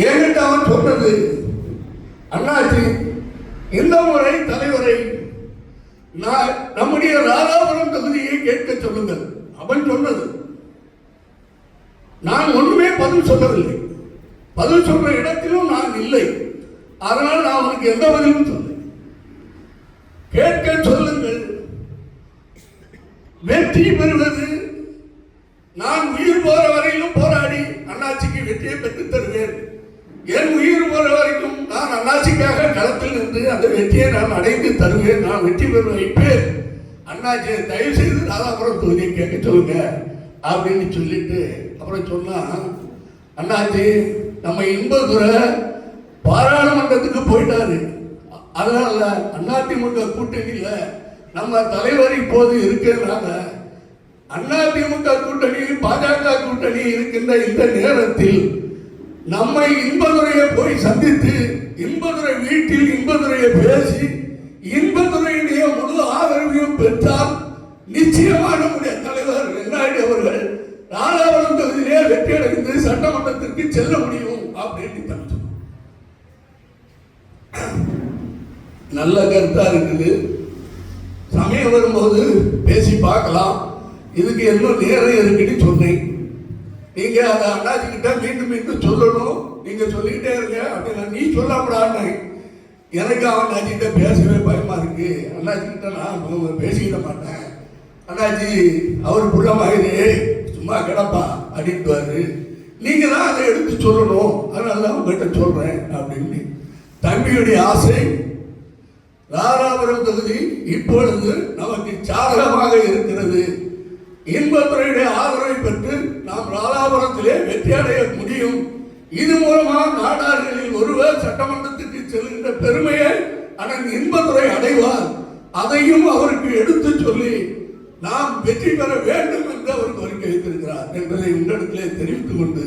என்கிட்ட அவன் சொன்னது, அண்ணாச்சி இந்த முறை தலைவரை நம்முடைய ராதாபுரம் தொகுதியை கேட்க சொல்லுங்கள். அவன் சொன்னது. நான் ஒண்ணுமே பதில் சொல்லவில்லை. பதில் சொல்ற இடத்திலும் நான் இல்லை. அதனால் நான் அவனுக்கு எந்த பதிலும் சொல்ல. கேட்க சொல்லுங்கள். வெற்றி பெறுவது நான் உயிர் போற வரையிலும் போராடி அண்ணாச்சிக்கு வெற்றியை பெற்று தருவேன். என் உயிர் போற வரைக்கும் நான் அண்ணாச்சிக்காக களத்தில் நின்று அந்த வெற்றியை நான் அடைந்து தருவேன். நான் வெற்றி பெற வைப்பேன். அண்ணாச்சி தயவு செய்து ராதாபுரம் தொகுதியை கேட்க சொல்லுங்க அப்படின்னு சொல்லிட்டு அப்புறம் சொன்னா, அண்ணாச்சி நம்ம இன்பதுரை பாராளுமன்றத்துக்கு போயிட்டாரு. அதனால அதிமுக கூட்டணியில நம்ம தலைவர் இப்போது இருக்கிறதுனால அதிமுக கூட்டணி பாஜக கூட்டணி இருக்கின்ற இந்த நேரத்தில் நம்மை இன்பதுரையை போய் சந்தித்து இன்பதுரை வீட்டில் இன்பதுரையை பேசி இன்பதுரையுடைய முழு ஆதரவையும் பெற்றால் நிச்சயமாக நம்முடைய தலைவர் வெள்ளாடி அவர்கள் ராதாபுரம் தொகுதியிலே வெற்றி அடைந்து சட்டமன்றத்திற்கு செல்ல முடியும் அப்படின்னு தடுத்து. நல்ல கருத்தா இருக்குது. சமயம் வரும்போது பேசி பார்க்கலாம். இதுக்கு இன்னும் நேரம் இருக்குன்னு சொன்னேன். நீங்க அதை அண்ணாச்சி கிட்ட மீண்டும் மீண்டும் சொல்லணும். நீங்க சொல்லிக்கிட்டே இருங்க அப்படின்னா நீ சொல்லாமடான்னு எனக்கு அவன் அண்ணாச்சிக்கிட்ட பேசவே பயமா இருக்கு. அண்ணாச்சி கிட்ட நான் பேசிக்கிட மாட்டேன். அண்ணாச்சி அவர் புள்ள மாதிரி சும்மா கிடப்பா அப்படின்ட்டுவாரு. நீங்க தான் அதை எடுத்து சொல்லணும். அதனால உங்ககிட்ட சொல்றேன் அப்படின்னு. தம்பியுடைய ஆசை ராதாபுரம் தொகுதி இப்பொழுது நமக்கு சாதகமாக இருக்கிறது. இன்பத்துறையுடைய ஆதரவை பெற்று நாம் ராதாபுரத்திலே வெற்றி அடைய முடியும். இது மூலமாக நாடார்களில் ஒருவர் சட்டமன்றத்துக்கு செல்கின்ற பெருமையை அண்ணன் இன்பத்துறை அடைவார். அதையும் அவருக்கு எடுத்து சொல்லி நாம் வெற்றி பெற வேண்டும் என்று அவர் கோரிக்கை வைத்திருக்கிறார் என்பதை உங்களிடத்திலே தெரிவித்துக் கொண்டு